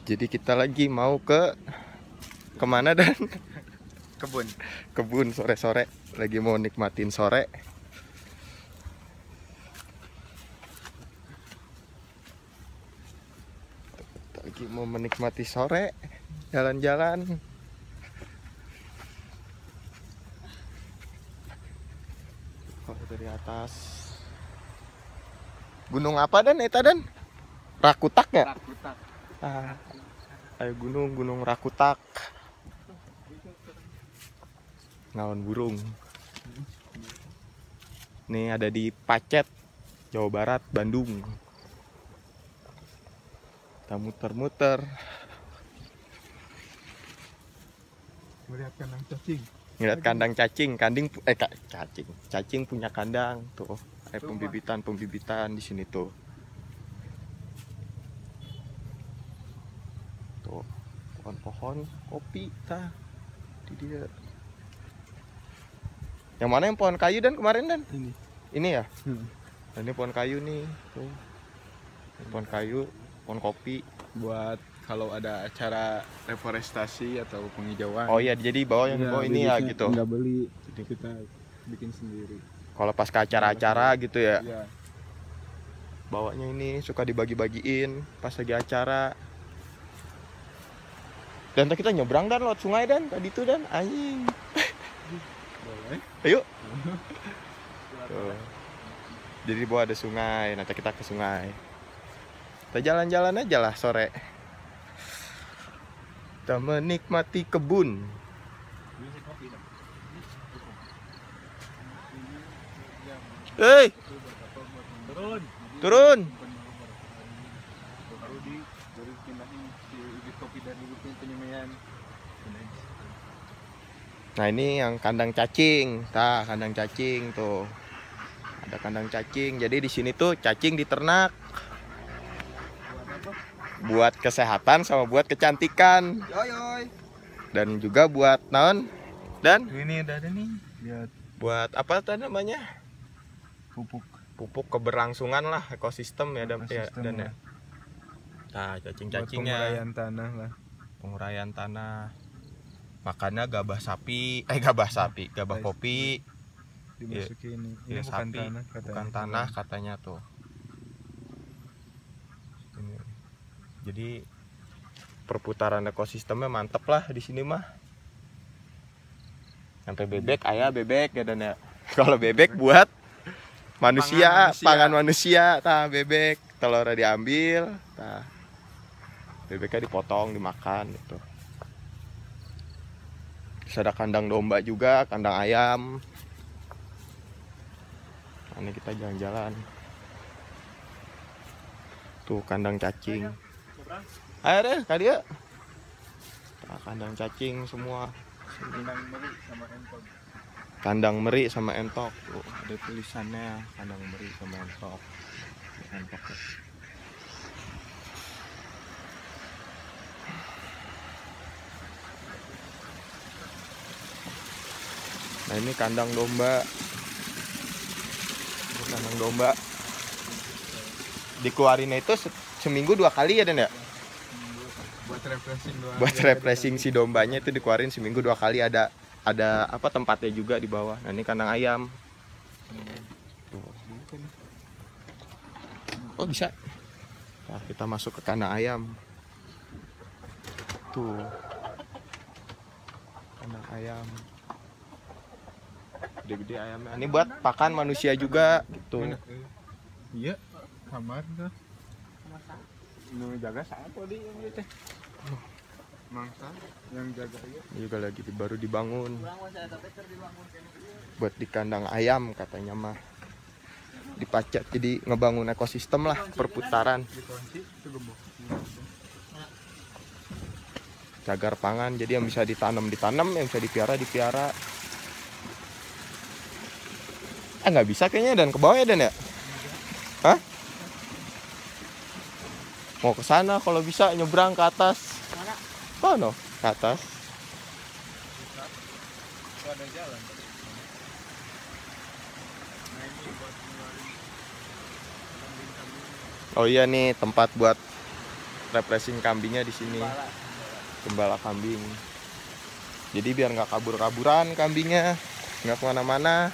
Jadi kita lagi mau kemana dan kebun sore-sore, lagi mau nikmatin sore. Kita lagi mau menikmati sore, jalan-jalan. Oh, dari atas gunung apa dan eta dan Rakutak ya? Rakutak. Ayo gunung Rakutak. Ngawan burung. Nih ada di Pacet, Jawa Barat, Bandung. Kita muter-muter. Melihat kandang cacing. Ngeliat kandang cacing, cacing punya kandang tuh. Ada pembibitan di sini tuh. Tuh, pohon-pohon kopi tah di dia. Yang mana yang pohon kayu dan kemarin dan? Ini ya? Nah, ini pohon kayu nih, tuh. Pohon kayu, pohon kopi. Buat kalau ada acara reforestasi atau penghijauan. Oh iya, jadi bawa yang bawa ini ya gitu. Nggak beli, jadi kita bikin sendiri. Kalau pas ke acara-acara gitu ya. Iya. Bawanya ini suka dibagi-bagiin pas lagi acara. Dan kita nyebrang dan lewat sungai dan tadi tuh dan anjing. Boleh. Ayo. Tuh. Jadi di bawah ada sungai, nanti kita ke sungai. Kita jalan-jalan aja lah sore. Kita menikmati kebun. Hei, turun. Baru pindahin si bibit kopi dari penyemaian. Nah ini yang kandang cacing, kandang cacing tuh. Ada kandang cacing. Jadi di sini tuh cacing diternak. Buat kesehatan sama buat kecantikan. Yoyoy. Dan juga buat naon? Dan Ini udah ada nih. Lihat buat apa tuh namanya? pupuk Keberlangsungan lah ekosistem ya dan ekosistem ya. Nah, cacing-cacingnya penguraian tanah lah. Penguraian tanah. Makannya gabah kopi. Dimasukin ini Ya, bukan sapi, tanah katanya. bukan tanah katanya tuh. Ini. Jadi perputaran ekosistemnya mantep lah di sini mah. Sampai bebek, ayah bebek ya dan ya. Kalau bebek buat pangan manusia, bebek telurnya diambil, bebeknya dipotong dimakan gitu. Terus ada kandang domba juga, kandang ayam. Ini kita jalan-jalan. Tuh kandang cacing. Ayo deh, kali ya. Kandang cacing semua. Kandang meri sama entok. Tuh, ada tulisannya kandang meri sama entok. Entok. Nah ini kandang domba. Kandang domba dikeluarinnya itu seminggu 2 kali ya dan ya? Buat refreshing si dombanya itu dikeluarin seminggu 2 kali. Ada apa tempatnya juga di bawah. Nah ini kandang ayam. Oh bisa. Nah, kita masuk ke kandang ayam. Tuh kandang ayam. Gede-gede ayamnya. Ini buat pakan manusia juga gitu. Iya, kamar tuh. Nu jaga siapa di yang gitu? Mangsa yang jaga ya. Ini juga lagi baru dibangun. Buat di kandang ayam katanya mah. Dipacet jadi ngebangun ekosistem lah, perputaran. Cagar pangan jadi yang bisa ditanam, yang bisa dipiara. Nggak bisa kayaknya dan ke bawah ya dan ya? Hah? Mau ke sana kalau bisa nyebrang ke atas. Mana? Ke atas. Ada jalan. Oh iya nih tempat buat refreshing kambingnya di sini. Gembala kambing. Jadi biar nggak kabur-kaburan kambingnya, nggak kemana-mana.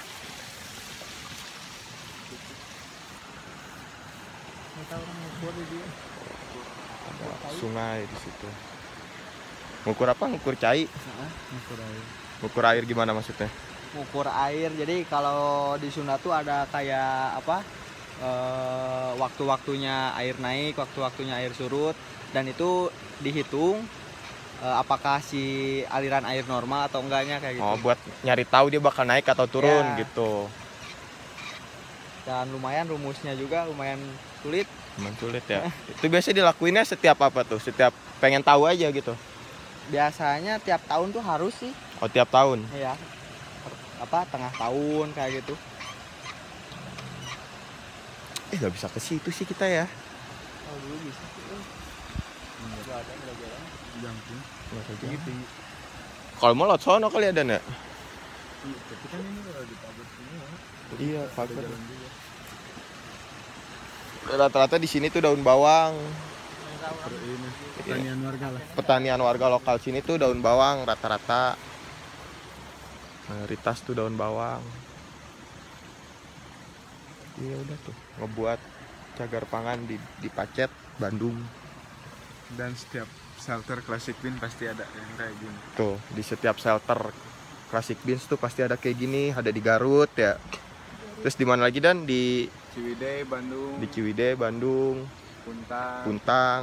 Ada sungai di situ. Ngukur apa? Ngukur cai? Ngukur air gimana maksudnya? Ngukur air. Jadi kalau di Sunda tuh ada kayak apa? Waktu-waktunya air naik, waktu-waktunya air surut, dan itu dihitung apakah si aliran air normal atau enggaknya kayak gitu. Oh, buat nyari tahu dia bakal naik atau turun Ya. gitu. Dan lumayan rumusnya juga lumayan sulit. Cuman sulit ya. Itu biasanya dilakuinnya setiap apa tuh? Setiap pengen tahu aja gitu. Biasanya tiap tahun tuh harus sih. Oh, tiap tahun. Ya. Apa tengah tahun kayak gitu. Nggak bisa ke situ sih kita ya. Oh, dulu bisa sih. Enggak ada jalan. Jangkung. Gitu. Kalau mau lot sono kali ada nggak? Iya, tapi kan ini kalau dipagar semua. Iya, pagar. Jalan juga. Rata-rata di sini tuh daun bawang. Ini pertanian warga lah. Pertanian warga lokal sini tuh daun bawang rata-rata. Mayoritas tuh daun bawang. Iya udah tuh ngebuat cagar pangan di Pacet, Bandung. Dan setiap shelter Classic Bean pasti ada yang kayak gini. Tuh di setiap shelter Classic Beans tuh pasti ada kayak gini, ada di Garut ya. Terus di mana lagi dan di Ciwidey, Bandung, Ciwidey, Bandung, Puntang. Puntang.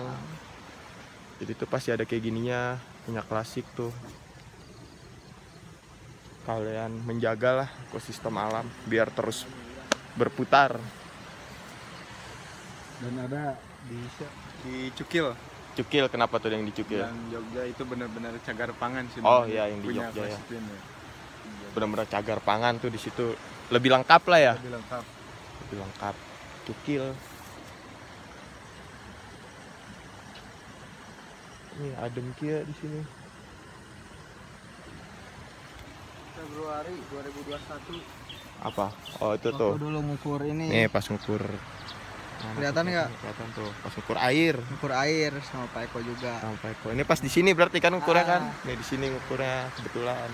Jadi tuh pasti ada kayak gininya, minyak klasik tuh. Kalian menjagalah ekosistem alam biar terus berputar. Dan ada di Cukil. Cukil, kenapa tuh yang dicukil? Dan Jogja itu benar-benar cagar pangan sih. Oh iya, yang di punya Jogja ya. Classic Bean ya. Benar-benar cagar pangan tuh di situ. Lebih lengkap lah ya. Lebih lengkap. Lebih lengkap. Cukil. Ini adem kia di sini. Februari 2021. Apa? Oh itu tuh. Waktu dulu ngukur ini. Nih pas ngukur. Kelihatan nggak? Kelihatan tuh. Pas ngukur air. Ngukur air sama Pak Eko juga. Sampai kok. Ini pas di sini berarti kan ngukurnya kan? Ah. Nih di sini ngukurnya kebetulan.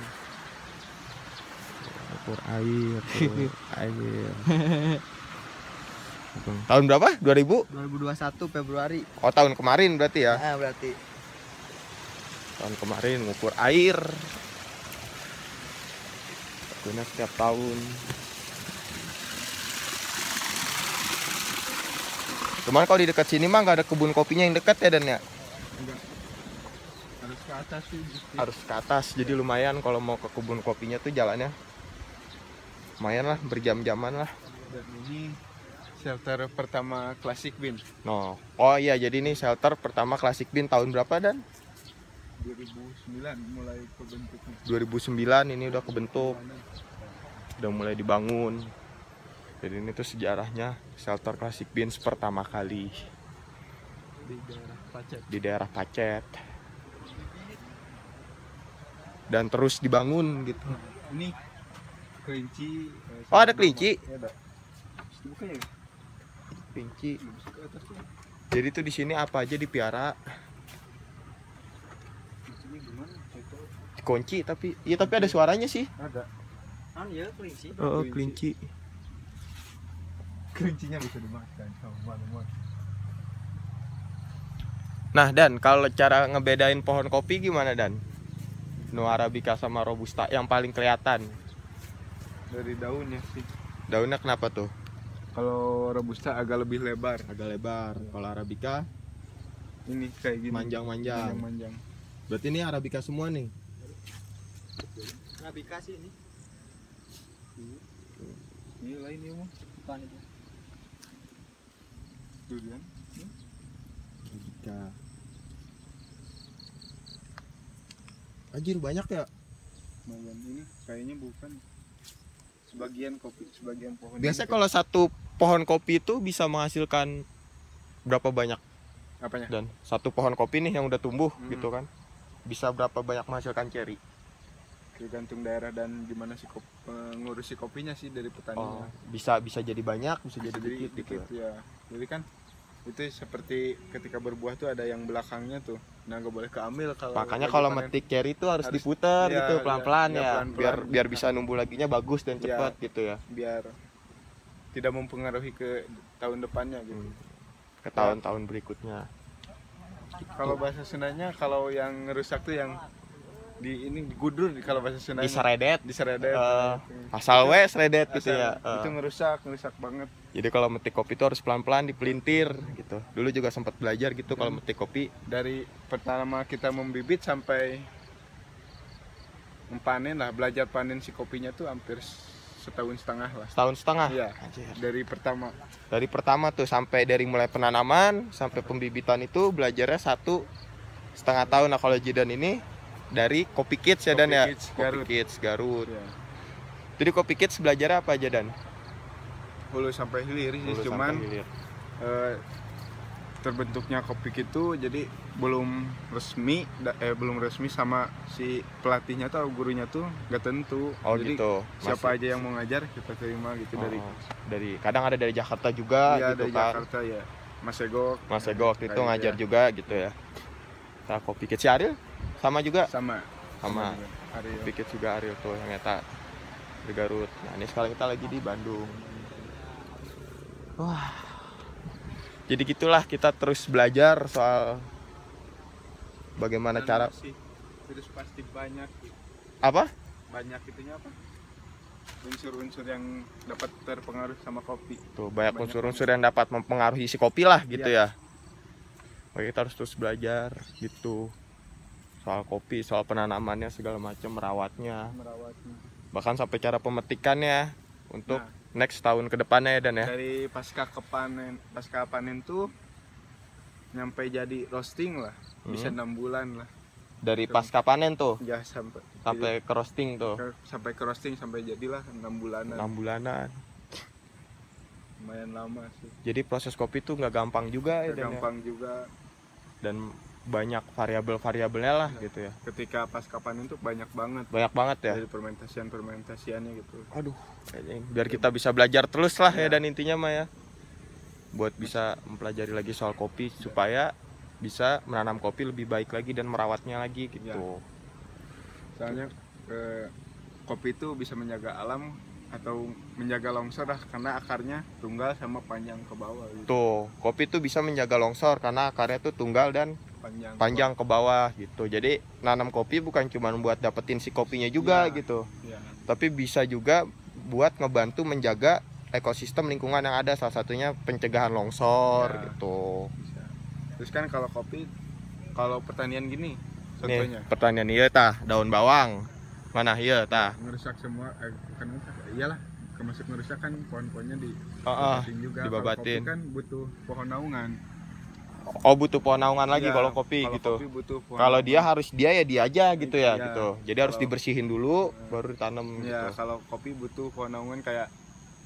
Ngukur air, tuh. Air. Tahun berapa? 2000? 2021 Februari. Oh tahun kemarin berarti ya? Berarti. Tahun kemarin ngukur air. Lakuinnya setiap tahun. Cuman kalau di dekat sini mah nggak ada kebun kopinya yang dekat ya Dan ya? Enggak. Harus ke atas sih. Harus ke atas, jadi lumayan kalau mau ke kebun kopinya tuh jalannya lumayan lah, berjam-jaman lah. Dan ini shelter pertama Classic Bean. No. Oh iya, jadi ini shelter pertama Classic Bean tahun berapa Dan? 2009 mulai kebentuknya. 2009 ini udah kebentuk, udah mulai dibangun. Jadi ini tuh sejarahnya shelter Classic Beans pertama kali Di daerah Pacet. di daerah Pacet. Dan terus dibangun gitu. Ini kelinci. Oh, ada kelinci? Ya, ada. Buka ya? Kelinci. Bisa ke atas ya? Jadi tuh di sini apa aja dipiara. Kelinci gimana? Itu Kunci tapi iya tapi ada suaranya sih. ada. Ya kelinci. Oh, kelinci. Kelincinya bisa dimakan sama mana-mana. Nah, Dan, kalau cara ngebedain pohon kopi gimana, Dan? No Arabica sama Robusta yang paling kelihatan. Dari daunnya sih. Daunnya kenapa tuh? Kalau Robusta agak lebih lebar. Agak lebar. Kalau Arabica Ini kayak gini. manjang-manjang. Manjang. Berarti ini Arabica semua nih. Arabica sih ini. Ini lain ya, Mas. Bukan itu. Durian. Arabica. Anjir banyak ya. Manjang ini kayaknya bukan. Sebagian kopi, sebagian pohon. Biasanya ini kalau satu pohon kopi itu bisa menghasilkan berapa banyak? apanya? Dan satu pohon kopi nih yang udah tumbuh Hmm. gitu kan. Bisa berapa banyak menghasilkan ceri? Tergantung daerah dan gimana si ngurusi kopinya sih dari Oh, petaninya. bisa jadi banyak, bisa jadi Bisa dikit gitu. ya. Jadi kan itu seperti ketika berbuah tuh ada yang belakangnya tuh, nah nggak boleh keambil kalau Makanya lagi kalau panen. metik cherry itu harus Harus- diputer iya, gitu iya, pelan-pelan iya, ya, pelan-pelan. biar bisa numbuh laginya bagus dan Iya. cepat gitu ya. Biar tidak mempengaruhi ke tahun depannya gitu. Ke tahun-tahun berikutnya. Kalau bahasa Sundanya, kalau yang ngerusak tuh yang di ini digudur kalau bahasa Sundanya. Diseredet, Diseredet. asal we seredet gitu Asal- ya. Itu ngerusak banget. Jadi kalau metik kopi itu harus pelan-pelan dipelintir gitu. Dulu juga sempat belajar gitu kalau metik kopi. Dari pertama kita membibit sampai mempanen lah, belajar panen si kopinya tuh hampir setahun setengah lah. Setahun setengah. Iya. Anjir. Dari pertama. Dari pertama tuh sampai dari mulai penanaman sampai pembibitan itu belajarnya 1,5 tahun. Nah kalau Jidan ini dari Kopi Kids ya Dan ya. Kopi Kids, Kopi Garut. Kids Garut. Ya. Jadi Kopi Kids belajarnya apa aja Dan? Hulu sampai hilir sih, Hulu cuman sampai hilir. terbentuknya Kopi Kids itu jadi belum resmi sama si pelatihnya atau gurunya tuh nggak tentu. Oh jadi gitu. siapa Masih- aja yang mau ngajar kita terima gitu. dari kadang ada dari Jakarta juga Iya, gitu dari kan. Jakarta ya, Mas Ego. Mas Ego waktu itu Kayak ngajar ya. juga gitu ya. Nah, Kopi Kids si Ariel sama juga. Sama Sama. juga. Ariel. Kopi Kids juga Ariel tuh yang eta di Garut. Nah ini sekarang kita lagi di Bandung. Wah. Jadi gitulah kita terus belajar soal bagaimana Dan cara masih virus pasti banyak apa? banyak itunya apa, unsur-unsur yang dapat terpengaruh sama kopi. Tuh banyak Banyak unsur-unsur yang dapat mempengaruhi si kopi lah gitu ya. Makanya kita harus terus belajar gitu soal kopi, soal penanamannya segala macam, merawatnya, Merawatnya bahkan sampai cara pemetikannya untuk Nah. next tahun ke depannya ya Dan ya. dari pasca panen tuh nyampe jadi roasting lah, bisa 6 bulan lah Dari pasca panen tuh ya, sampai sampai ke roasting tuh sampai ke roasting, sampai jadilah 6 bulanan. 6 bulanan. Lumayan lama sih, Jadi proses kopi tuh nggak gampang juga ya gak Dan ya. gampang juga. Dan banyak variabel-variabelnya lah gitu ya. Ketika pasca panen tuh banyak banget Banyak banget ya. dari fermentasiannya gitu. Aduh, kayaknya biar kita bisa belajar terus lah ya Ya. Dan intinya mah ya. Buat bisa mempelajari lagi soal kopi supaya bisa menanam kopi lebih baik lagi dan merawatnya lagi gitu. Soalnya kopi itu bisa menjaga alam atau menjaga longsor lah, karena akarnya tunggal sama panjang ke bawah gitu. Tuh, kopi tuh bisa menjaga longsor karena akarnya tuh tunggal dan panjang ke bawah gitu. Jadi nanam kopi bukan cuma buat dapetin si kopinya juga Ya. gitu. Ya. Tapi bisa juga buat ngebantu menjaga ekosistem lingkungan yang ada, salah satunya pencegahan longsor Ya. gitu. Bisa. Terus kan kalau kopi, kalau pertanian gini Nih, contohnya pertanyaan ieu tah, daun bawang. Mana ieu tah? ngerusak semua, kan iyalah, termasuk ngerusak kan pohon-pohonnya Heeh, dibabatin juga. dibabatin. Kalau kopi kan butuh pohon naungan. Oh, butuh pohon naungan lagi Iya, kalau kopi kalau gitu. kopi butuh pohon Kalau dia naungan. harus dia aja gitu ya Iya. gitu. Jadi harus Kalau- dibersihin dulu baru ditanam Ya, gitu. kalau kopi butuh pohon naungan kayak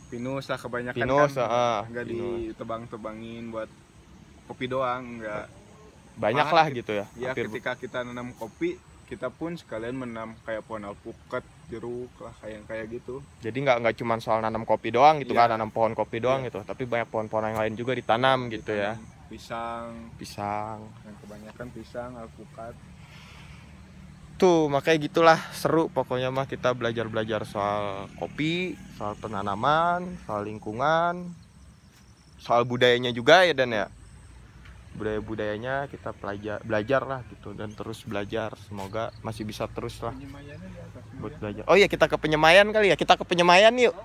pinus lah kebanyakan. Pinus, kan nggak pinus. ditebang-tebangin buat kopi doang, nggak. Banyak Malah lah gitu- gitu ya. Ya, Hampir ketika kita nanam kopi, kita pun sekalian menanam kayak pohon alpukat, jeruk lah, kayak gitu. jadi nggak cuma soal nanam kopi doang gitu Iya. kan, nanam pohon kopi doang gitu, tapi banyak pohon-pohon yang lain juga ditanam gitu ya. Pisang, Pisang. yang kebanyakan pisang, alpukat. Tuh, makanya gitulah seru pokoknya mah kita belajar-belajar soal kopi, soal penanaman, soal lingkungan, soal budayanya juga ya Dan ya. Budaya-budayanya kita belajar lah gitu dan terus belajar. Semoga masih bisa terus lah Penyemayannya di atas buat ya. belajar. Oh iya, kita ke Penyemayan kali ya. Kita ke Penyemayan yuk.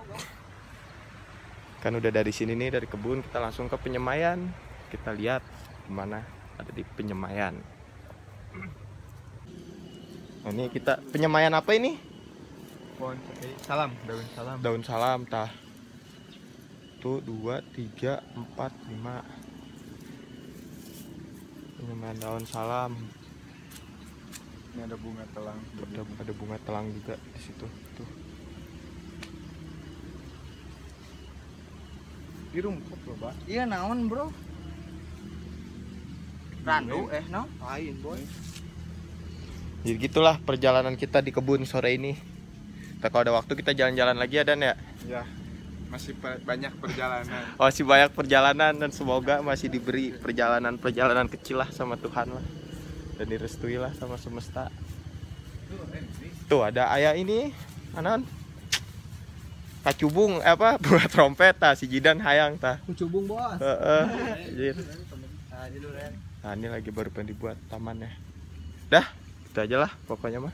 Kan udah dari sini nih, dari kebun kita langsung ke Penyemayan. Kita lihat gimana ada di Penyemayan. Nah, ini kita Penyemayan apa ini? Pohon salam, daun salam. Daun salam tah. Tuh 2, 3, 4, 5. Penyemayan daun salam. Ini ada bunga telang. Ada bunga telang juga di situ. Tuh. Di rumput loh, Pak. Iya naon bro? Randu no? Lain boy. Jadi gitulah perjalanan kita di kebun sore ini. Kita kalau ada waktu kita jalan-jalan lagi ya Dan ya. Ya, Masih banyak perjalanan. Masih banyak perjalanan dan semoga masih diberi perjalanan kecil lah sama Tuhan lah. Dan direstui lah sama semesta. Tuh ada ayah ini, anan. Kacubung apa buat trompet tah si Jidan hayang tah. Kucubung bos. Anjir. Nah, ini lagi baru pengen dibuat tamannya. Dah, itu aja lah pokoknya mah.